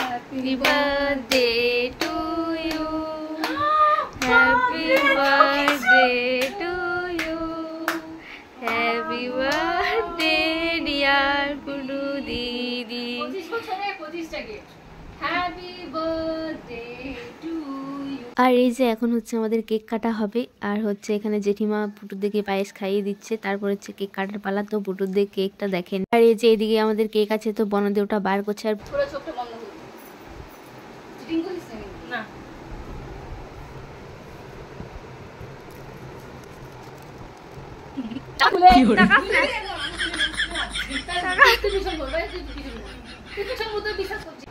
Happy birthday to you. Happy birthday to you. Happy birthday dear Kudu Didi. Happy birthday to you. আর এই যে এখন হচ্ছে আমাদের cake কাটা হবে আর হচ্ছে এখানে জেঠিমা পুটুদেরকে পায়েস খাইয়ে দিচ্ছে তারপর হচ্ছে কেক কাটার পালা তো পুটুদের কেকটা দেখেন আর এই যে এদিকে আমাদের কেক আছে তো বনদে ওটা বার করছে আর পুরো চোখটা বন্ধ করে চিটিং করিস না কি হলো টাকা টাকা তুই বিশাল বল ভাই তুই বিশাল মতো বিশ্বাস করছিস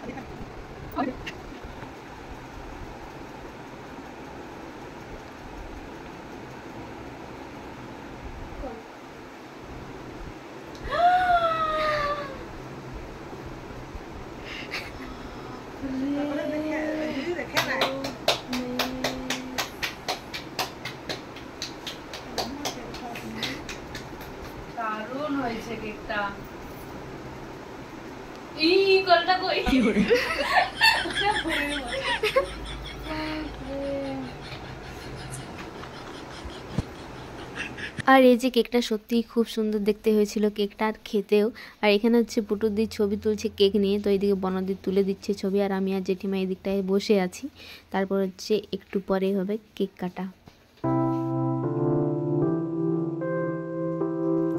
দারুণ হয়েছে কেকটা এই কলটা কই কি হলো আর এই যে কেকটা সত্যিই খুব সুন্দর দেখতে হয়েছিল কেকটা আর খেতেও আর এখানে হচ্ছে পুটুদির ছবি তুলছে কেক নিয়ে তো এইদিকে বনদি তুলে দিচ্ছে ছবি আর আমি আর জেঠিমা এই দিকটায় বসে আছি তারপর হচ্ছে একটু পরে হবে কেক কাটা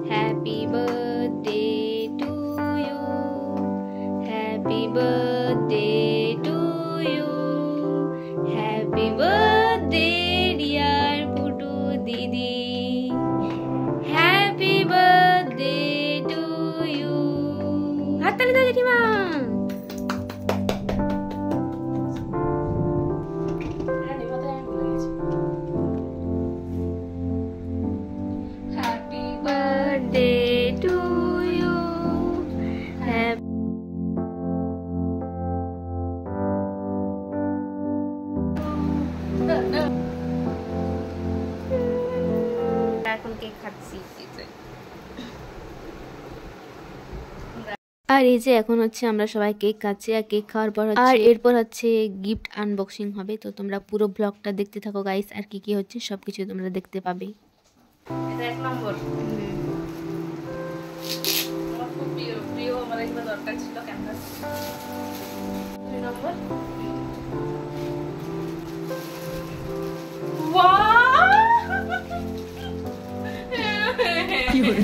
happy birthday to you happy birthday to you happy birthday dear Putu দিদি হ্যাপি বার্থডে টু ইউ হাততালি দাও জেঠিমা হ্যাপি বার্থডে টু ইউ এখন কেক খাচ্ছি আর এই যে এখন হচ্ছে আমরা সবাই কেক খাচ্ছি আর কেক খাওয়ার পর আর এরপর হচ্ছে গিফট আনবক্সিং হবে তো তোমরা পুরো ব্লগটা দেখতে থাকো গাইস আর কি কি হচ্ছে সবকিছু তোমরা দেখতে পাবে এটা এক নম্বর আমার খুব প্রিয় আমার একবার দরকার ছিল ক্যানভাস দুই নম্বর ওয়াও কি হলো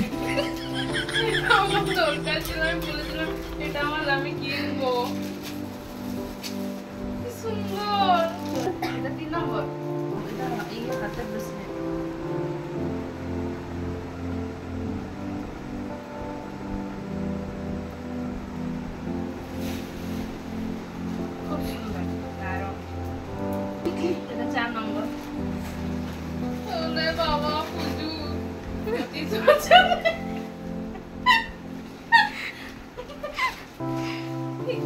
আমার দরকার ছিল আমি বলেছিলাম এটা আমার আমি কিনবো কি সুন্দর এটা 3 নম্বর এটা এই হাতের ব্রেসলেট খুব সুন্দর দারুণ এটা 4 নম্বর ওরে বাবা পুজু কি সুন্দর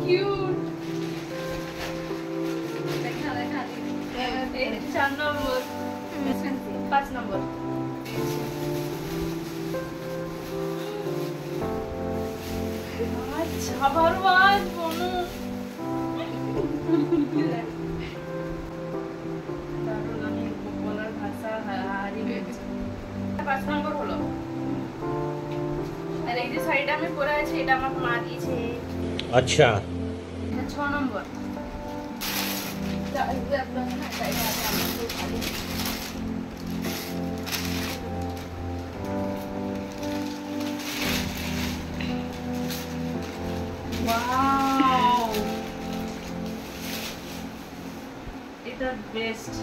cute. देखना 4 নম্বর 5 নম্বর আচ্ছা ভগবান বনু দারুণ আমি বলার ভাষা হারিয়ে গেছি 5 নম্বর হলো আর এই যে শাড়িটা আমি পরে আছি এটা আমার মা দিয়েছে अच्छा 6 নম্বর ওয়াও এটা বেস্ট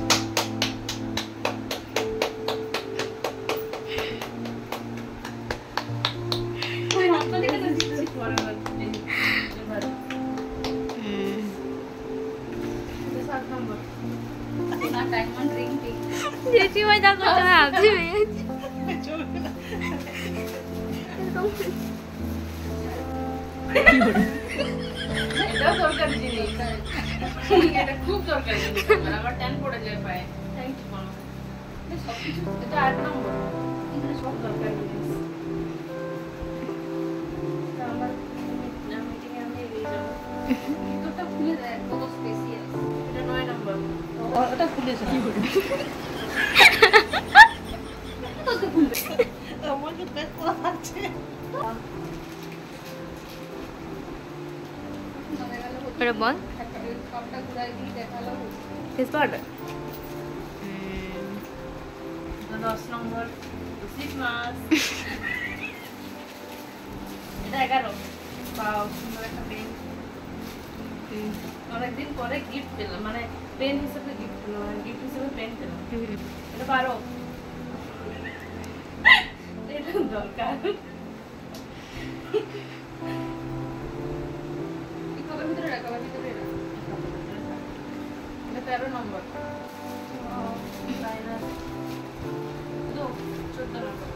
डायमंड रिंग थी जेठी मजा करते हैं आप जी এটা দরকার জিনিস এটা খুব দরকার জিনিস আমার 10 পড়ে যায় পায় থ্যাঙ্ক ইউ মামা এটা সব কিছু এটা 8 নম্বর কিন্তু সব দরকার জিনিস আমার মিটিং এ আমি এই যাব ভিতরটা খুলে ওটা খুলেছে কি করে তোকে খুলবে আমাকে বেশ আছে ওটা বল কাপটা ঘুরাই দিয়ে দেখালো টেস্ট পাউডার 10 নম্বর সিক্স মাস এটা 11 পাও সুন্দর একটা পেন অনেকদিন পরে গিফট পেলাম মানে পেন হিসেবে গিফট পেলাম গিফট হিসেবে পেন পেলাম এটা 12 এটা দরকার ভিতরে রাখা ভিতরে রাখা এটা 13 নম্বর 14 নম্বর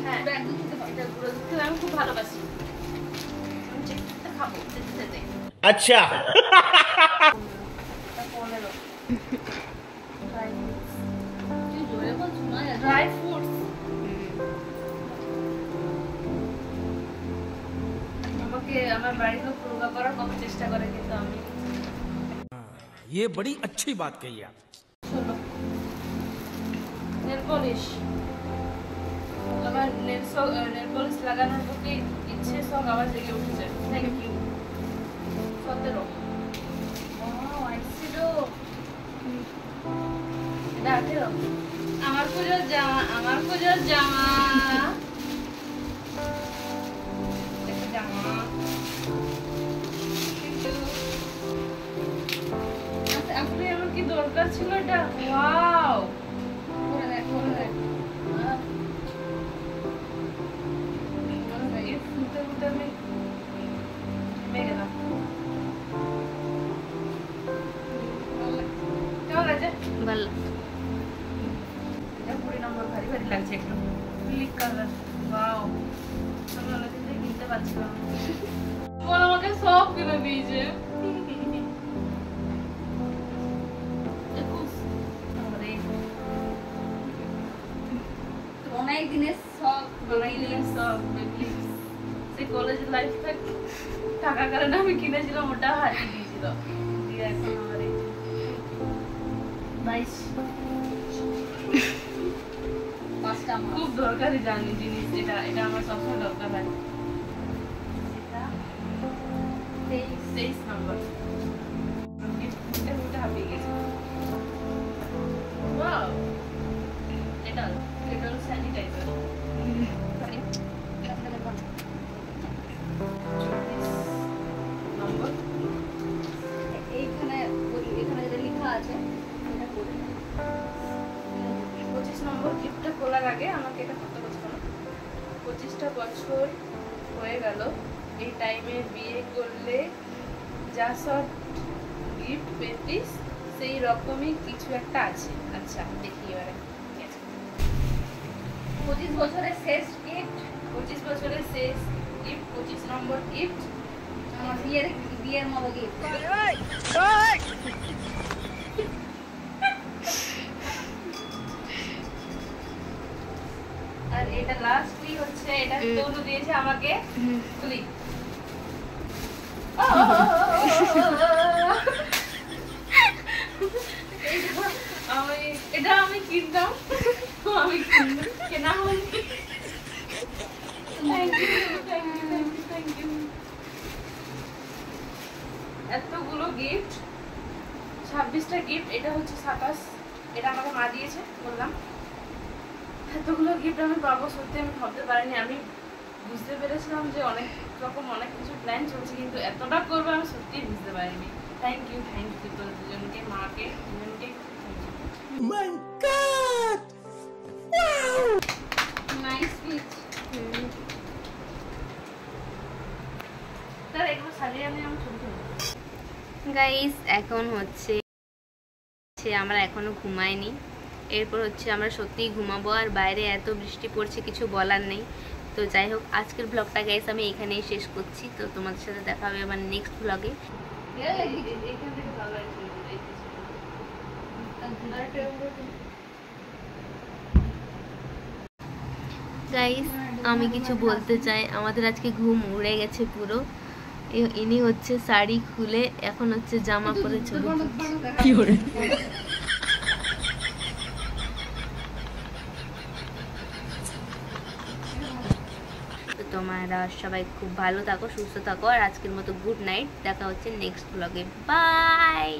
হ্যাঁ এটা গুঁড়ো দুধ আমি খুব ভালোবাসি খাবো अच्छा ড্রাই ফ্রুটস আমাকে আমার বাড়িতে পুরো করার কত চেষ্টা করে কিন্তু আমি ये बड़ी अच्छी बात कही आप নেল পলিশ আমার নেল পলিশ লাগানোর প্রতি ইচ্ছে সব আবার জেগে উঠেছে থ্যাংক ইউ 17 আইছিল এটা 18 আমার পুজোর জামা একটা জামা আপনি আমার কি দরকার ছিল এটা ওয়াও করে দেখ এই ফুলতে আমি থেমে গেলাম কেমন লাগছে ভালো এটা 20 নম্বর ভারী ভারী লাগছে একটু ব্ল্যাক কালার ওয়াও আমি অনেকদিন থেকে কিনতে পারছিলাম বল আমাকে সব কিনে দিয়েছে অনেক দিনের শখ সেই কলেজ লাইফ থেকে টাকা কারণে আমি কিনেছিলাম ওটা হারিয়ে দিয়েছিল দিয়ে এখন আমার এই 22 খুব দরকারি জানি জিনিস এটা আমার সবসময় দরকার হয় এটা 23 নম্বর এটা হারিয়ে গেছে ওয়াও এটা স্যানিটাইজার নম্বর এইখানে যেটা লেখা আছে এটা করে 25 নম্বর গিফটটা খোলার আগে আমাকে এটা করতে বলছিল 25টা বছর হয়ে গেল এই টাইমে বিয়ে করলে যা সব গিফট পেতিস সেই রকমই কিছু একটা আছে আচ্ছা দেখি এবারে 25 বছরের শেষ গিফট 25 নম্বর গিফট আমার বিয়ের মতো গিফট আর এটা লাস্টলি হচ্ছে এটা তনু দিয়েছে আমাকে খুলি এটা আমি কিনতাম কেনা হয়নি থ্যাংক ইউ এতগুলো গিফট 26টা গিফট এটা হচ্ছে 27 এটা আমাকে মা দিয়েছে বললাম এতগুলো গিফট আমি পাবো সত্যি আমি ভাবতে পারিনি আমি বুঝতে পেরেছিলাম যে অনেক রকম অনেক কিছু প্ল্যান চলছে কিন্তু এতটা করবো আমি সত্যিই বুঝতে পারিনি থ্যাংক ইউ তোদের দুজনকে মাকে দুজনকে My God! Wow! Nice speech তার এগুলো সাজিয়ে আমি ছবি তুলবো গাইস এখন হচ্ছে আমরা এখনো ঘুমাইনি এরপর হচ্ছে আমরা সত্যিই ঘুমাবো আর বাইরে এত বৃষ্টি পড়ছে কিছু বলার নেই তো যাই হোক আজকের ব্লগটা গাইস আমি এখানেই শেষ করছি তো তোমাদের সাথে দেখা হবে আমার নেক্সট ব্লগে গাইস আমি কিছু বলতে চাই, আমাদের আজকে ঘুম উড়ে গেছে পুরো। ইনি হচ্ছে শাড়ি খুলে এখন হচ্ছে জামা পরে ছবি কি করে। তো তোমরা সবাই খুব ভালো থাকো, সুস্থ থাকো, আর আজকের মতো গুড নাইট। দেখা হচ্ছে নেক্সট ব্লগে। বাই।